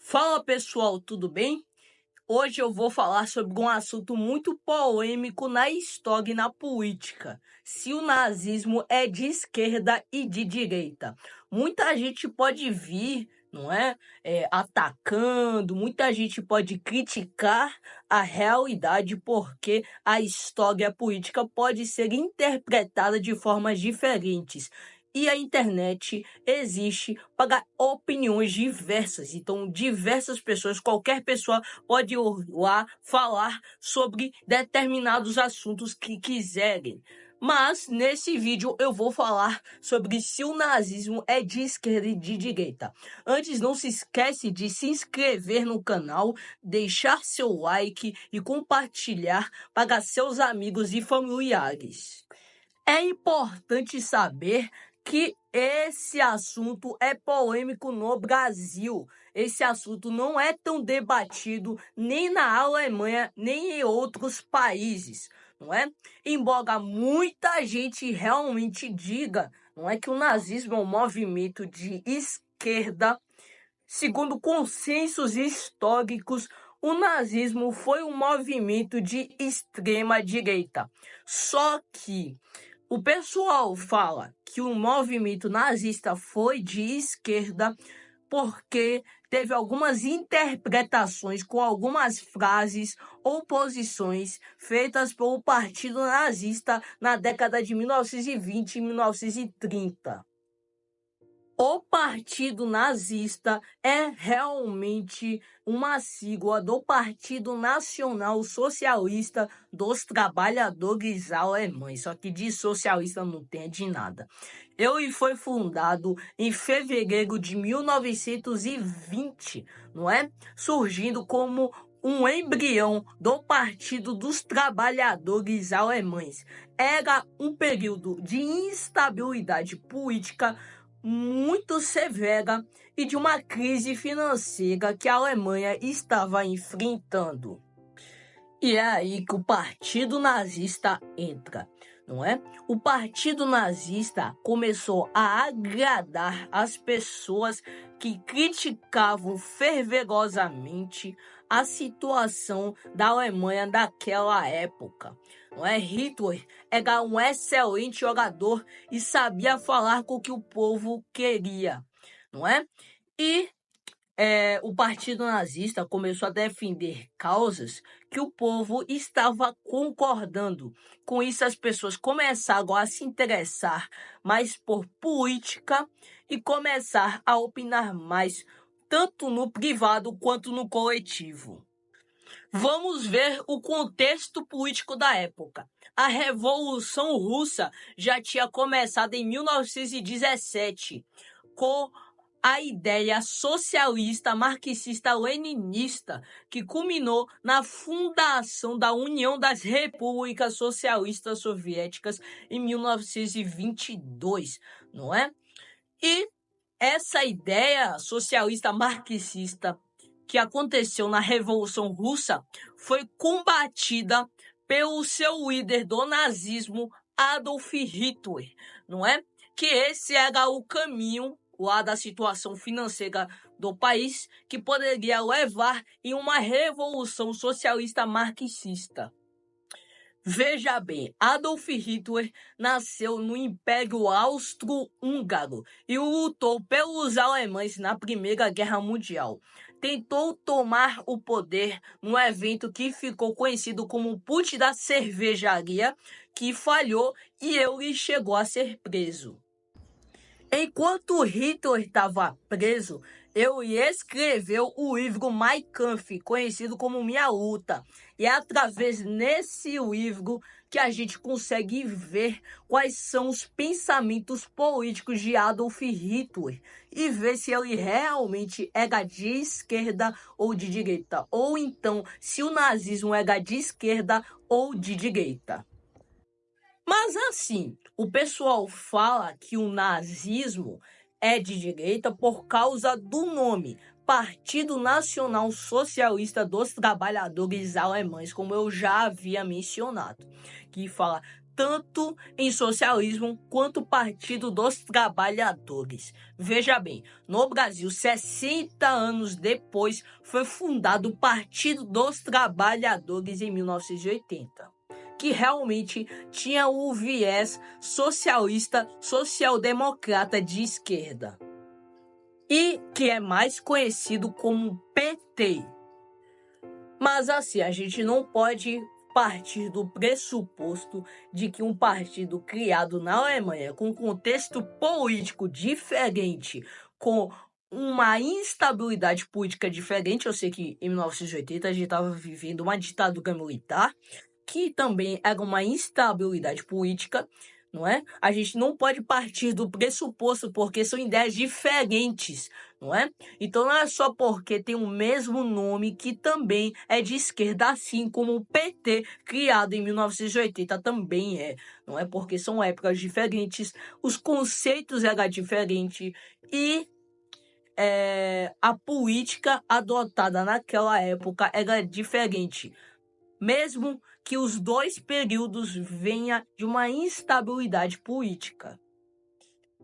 Fala pessoal, tudo bem? Hoje eu vou falar sobre um assunto muito polêmico na história e na política. Se o nazismo é de esquerda e de direita. Muita gente pode vir, não é? Atacando, muita gente pode criticar a realidade porque a história política pode ser interpretada de formas diferentes. E a internet existe para opiniões diversas. Então, diversas pessoas, qualquer pessoa pode ir lá falar sobre determinados assuntos que quiserem. Mas nesse vídeo eu vou falar sobre se o nazismo é de esquerda e de direita. Antes, não se esquece de se inscrever no canal, deixar seu like e compartilhar para seus amigos e familiares. É importante saber que esse assunto é polêmico no Brasil. Esse assunto não é tão debatido nem na Alemanha, nem em outros países, não é? Embora muita gente realmente diga, não é que o nazismo é um movimento de esquerda, segundo consensos históricos, o nazismo foi um movimento de extrema direita. Só que o pessoal fala que o movimento nazista foi de esquerda porque teve algumas interpretações com algumas frases ou posições feitas pelo Partido Nazista na década de 1920 e 1930. O Partido Nazista é realmente uma sigla do Partido Nacional Socialista dos Trabalhadores Alemães, só que de socialista não tem de nada. Ele foi fundado em fevereiro de 1920, não é? Surgindo como um embrião do Partido dos Trabalhadores Alemães. Era um período de instabilidade política muito severa e de uma crise financeira que a Alemanha estava enfrentando. E é aí que o Partido Nazista entra, não é? O Partido Nazista começou a agradar as pessoas que criticavam fervorosamente a situação da Alemanha daquela época. Não é? Hitler era um excelente jogador e sabia falar com o que o povo queria, não é? E o Partido Nazista começou a defender causas que o povo estava concordando. Com isso, as pessoas começaram a se interessar mais por política e começar a opinar mais, tanto no privado quanto no coletivo. Vamos ver o contexto político da época. A Revolução Russa já tinha começado em 1917, com a ideia socialista marxista-leninista, que culminou na fundação da União das Repúblicas Socialistas Soviéticas em 1922, não é? E essa ideia socialista marxista que aconteceu na Revolução Russa foi combatida pelo seu líder do nazismo, Adolf Hitler, não é? Que esse era o caminho lá da situação financeira do país que poderia levar em uma revolução socialista marxista. Veja bem, Adolf Hitler nasceu no Império Austro-Húngaro e lutou pelos alemães na Primeira Guerra Mundial. Tentou tomar o poder num evento que ficou conhecido como Putsch da Cervejaria, que falhou e ele chegou a ser preso. Enquanto Hitler estava preso, ele escreveu o livro Mein Kampf, conhecido como Minha Luta. E é através desse livro que a gente consegue ver quais são os pensamentos políticos de Adolf Hitler e ver se ele realmente era de esquerda ou de direita, ou então se o nazismo era de esquerda ou de direita. Mas assim, o pessoal fala que o nazismo é de direita por causa do nome, Partido Nacional Socialista dos Trabalhadores Alemães, como eu já havia mencionado, que fala tanto em socialismo quanto Partido dos Trabalhadores. Veja bem, no Brasil, 60 anos depois, foi fundado o Partido dos Trabalhadores em 1980, que realmente tinha o viés socialista, social-democrata de esquerda, e que é mais conhecido como PT. Mas assim, a gente não pode partir do pressuposto de que um partido criado na Alemanha, com um contexto político diferente, com uma instabilidade política diferente, eu sei que em 1980 a gente estava vivendo uma ditadura militar, que também era uma instabilidade política, não é? A gente não pode partir do pressuposto porque são ideias diferentes, não é? Então não é só porque tem o mesmo nome que também é de esquerda, assim como o PT, criado em 1980, também é, não é? Porque são épocas diferentes, os conceitos eram diferentes e a política adotada naquela época era diferente, mesmo que os dois períodos venham de uma instabilidade política.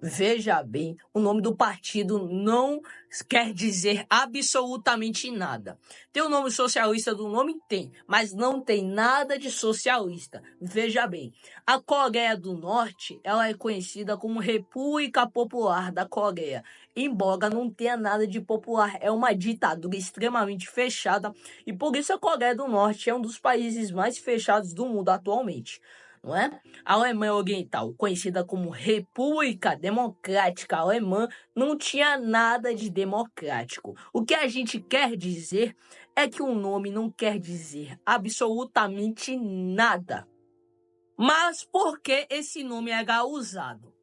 Veja bem, o nome do partido não quer dizer absolutamente nada. Tem o nome socialista do nome? Tem, mas não tem nada de socialista. Veja bem, a Coreia do Norte, ela é conhecida como República Popular da Coreia, embora não tenha nada de popular. É uma ditadura extremamente fechada e por isso a Coreia do Norte é um dos países mais fechados do mundo atualmente, não é? A Alemanha Oriental, conhecida como República Democrática Alemã, não tinha nada de democrático. O que a gente quer dizer é que o nome não quer dizer absolutamente nada. Mas por que esse nome era usado?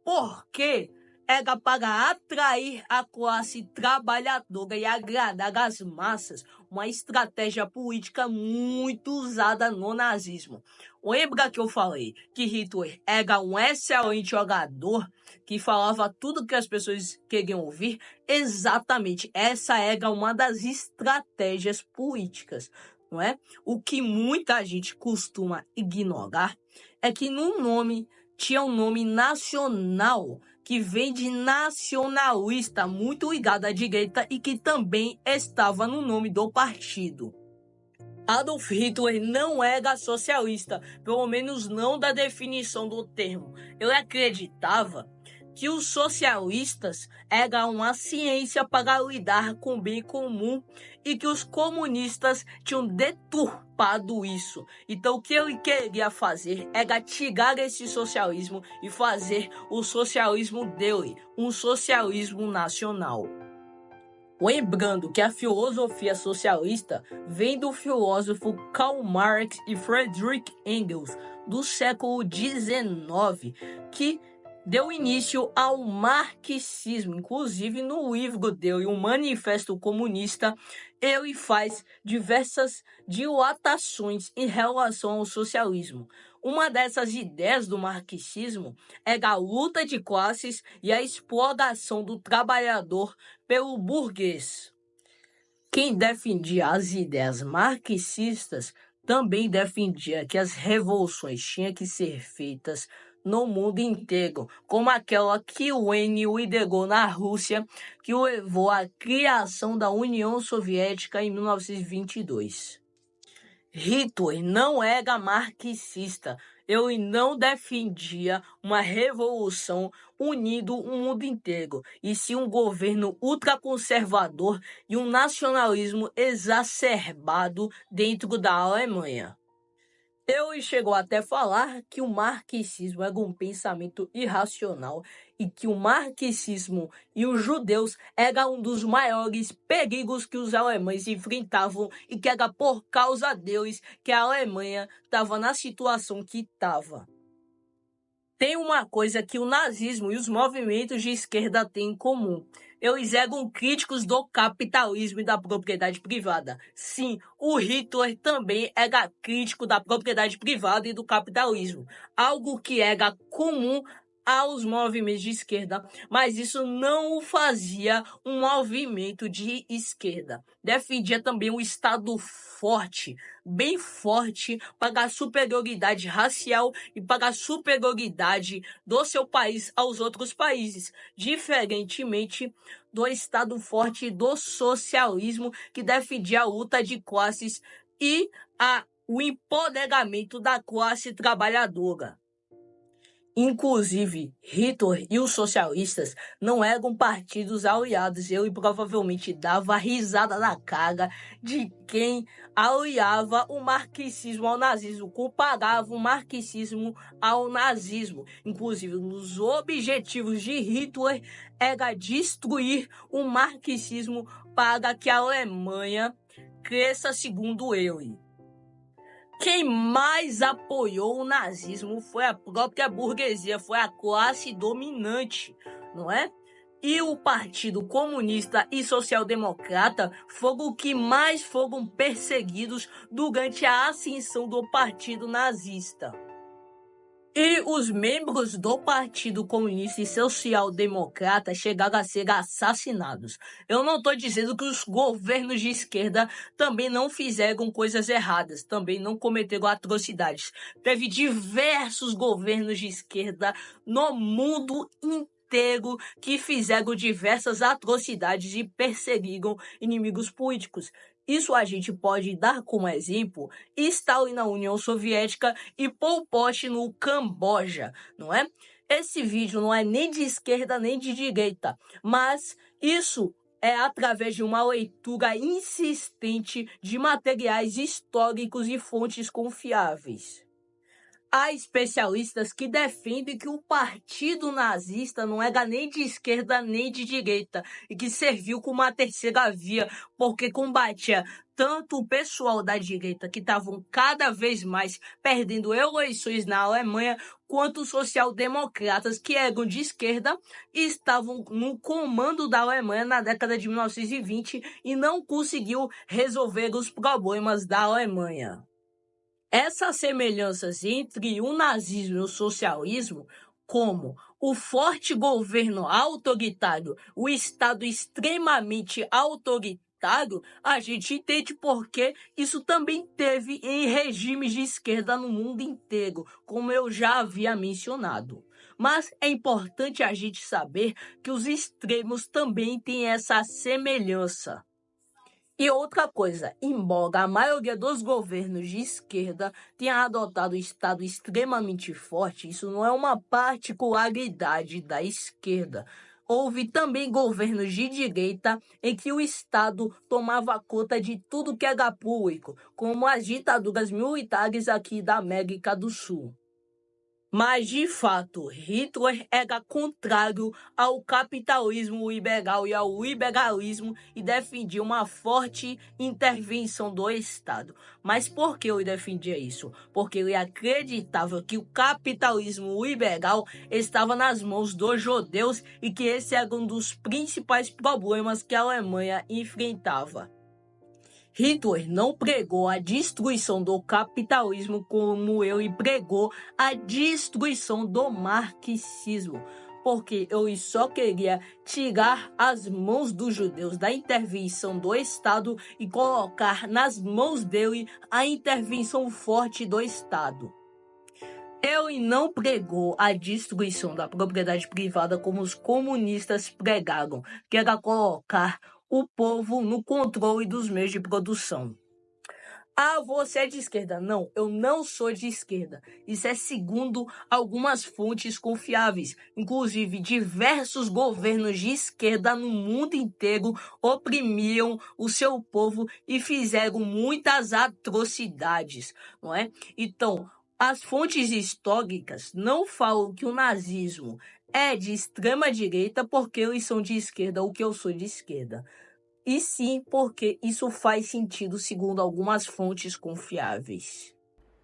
Porque era para atrair a classe trabalhadora e agradar as massas, uma estratégia política muito usada no nazismo. Lembra que eu falei que Hitler era um excelente jogador, que falava tudo que as pessoas queriam ouvir? Exatamente, essa era uma das estratégias políticas, não é? O que muita gente costuma ignorar é que no nome tinha um nome nacional, que vem de nacionalista, muito ligado à direita e que também estava no nome do partido. Adolf Hitler não era socialista, pelo menos não da definição do termo. Ele acreditava que os socialistas eram uma ciência para lidar com o bem comum e que os comunistas tinham deturpado isso. Então o que ele queria fazer era tirar esse socialismo e fazer o socialismo dele, um socialismo nacional. Lembrando que a filosofia socialista vem do filósofo Karl Marx e Friedrich Engels, do século XIX, que deu início ao marxismo. Inclusive, no livro dele, o Manifesto Comunista, ele faz diversas dilatações em relação ao socialismo. Uma dessas ideias do marxismo é a luta de classes e a exploração do trabalhador pelo burguês. Quem defendia as ideias marxistas também defendia que as revoluções tinham que ser feitas no mundo inteiro, como aquela que Lenin liderou na Rússia, que levou à criação da União Soviética em 1922. Hitler não era marxista, ele não defendia uma revolução unindo o mundo inteiro, e sim um governo ultraconservador e um nacionalismo exacerbado dentro da Alemanha. Ele chegou até a falar que o marxismo era um pensamento irracional e que o marxismo e os judeus eram um dos maiores perigos que os alemães enfrentavam e que era por causa deles que a Alemanha estava na situação que estava. Tem uma coisa que o nazismo e os movimentos de esquerda têm em comum. Eles eram críticos do capitalismo e da propriedade privada. Sim, o Hitler também era crítico da propriedade privada e do capitalismo, algo que era comum aos movimentos de esquerda, mas isso não o fazia um movimento de esquerda. Defendia também um Estado forte, bem forte, para a superioridade racial e para a superioridade do seu país aos outros países, diferentemente do Estado forte do socialismo, que defendia a luta de classes e o empoderamento da classe trabalhadora. Inclusive, Hitler e os socialistas não eram partidos aliados. Ele provavelmente dava risada na cara de quem aliava o marxismo ao nazismo, comparava o marxismo ao nazismo. Inclusive, um dos objetivos de Hitler era destruir o marxismo para que a Alemanha cresça segundo ele. Quem mais apoiou o nazismo foi a própria burguesia, foi a classe dominante, não é? E o Partido Comunista e Social-Democrata foram os que mais foram perseguidos durante a ascensão do Partido Nazista. E os membros do Partido Comunista e Social-Democrata chegaram a ser assassinados. Eu não estou dizendo que os governos de esquerda também não fizeram coisas erradas, também não cometeram atrocidades. Teve diversos governos de esquerda no mundo inteiro que fizeram diversas atrocidades e perseguiram inimigos políticos. Isso a gente pode dar como exemplo Stalin na União Soviética e Pol Pot no Camboja, não é? Esse vídeo não é nem de esquerda nem de direita, mas isso é através de uma leitura insistente de materiais históricos e fontes confiáveis. Há especialistas que defendem que o partido nazista não era nem de esquerda nem de direita e que serviu como uma terceira via, porque combatia tanto o pessoal da direita, que estavam cada vez mais perdendo eleições na Alemanha, quanto os social-democratas, que eram de esquerda e estavam no comando da Alemanha na década de 1920 e não conseguiu resolver os problemas da Alemanha. Essas semelhanças entre o nazismo e o socialismo, como o forte governo autoritário, o Estado extremamente autoritário, a gente entende porque isso também teve em regimes de esquerda no mundo inteiro, como eu já havia mencionado. Mas é importante a gente saber que os extremos também têm essa semelhança. E outra coisa, embora a maioria dos governos de esquerda tenha adotado um Estado extremamente forte, isso não é uma particularidade da esquerda. Houve também governos de direita em que o Estado tomava conta de tudo que era público, como as ditaduras militares aqui da América do Sul. Mas, de fato, Hitler era contrário ao capitalismo liberal e ao liberalismo e defendia uma forte intervenção do Estado. Mas por que ele defendia isso? Porque ele acreditava que o capitalismo liberal estava nas mãos dos judeus e que esse era um dos principais problemas que a Alemanha enfrentava. Hitler não pregou a destruição do capitalismo como ele pregou a destruição do marxismo, porque ele só queria tirar as mãos dos judeus da intervenção do Estado e colocar nas mãos dele a intervenção forte do Estado. Ele não pregou a destruição da propriedade privada como os comunistas pregaram, que era colocar o povo no controle dos meios de produção. Ah, você é de esquerda? Não, eu não sou de esquerda. Isso é segundo algumas fontes confiáveis. Inclusive, diversos governos de esquerda no mundo inteiro oprimiam o seu povo e fizeram muitas atrocidades, não é? Então, as fontes históricas não falam que o nazismo é de extrema direita porque eles são de esquerda ou que eu sou de esquerda. E sim porque isso faz sentido segundo algumas fontes confiáveis.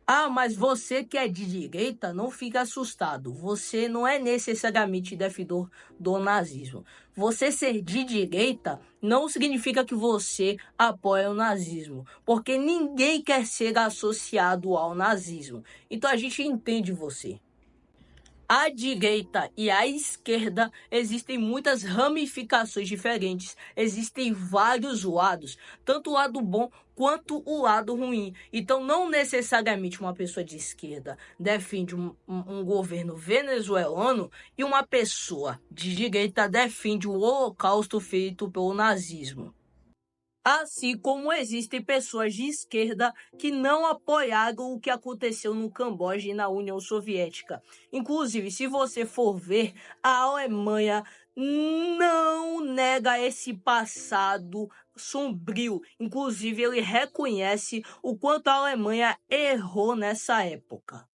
Ah, mas você que é de direita, não fica assustado. Você não é necessariamente defensor do nazismo. Você ser de direita não significa que você apoia o nazismo, porque ninguém quer ser associado ao nazismo. Então a gente entende você. A direita e a esquerda existem muitas ramificações diferentes, existem vários lados, tanto o lado bom quanto o lado ruim. Então, não necessariamente uma pessoa de esquerda defende um governo venezuelano e uma pessoa de direita defende o holocausto feito pelo nazismo. Assim como existem pessoas de esquerda que não apoiaram o que aconteceu no Camboja e na União Soviética. Inclusive, se você for ver, a Alemanha não nega esse passado sombrio. Inclusive, ele reconhece o quanto a Alemanha errou nessa época.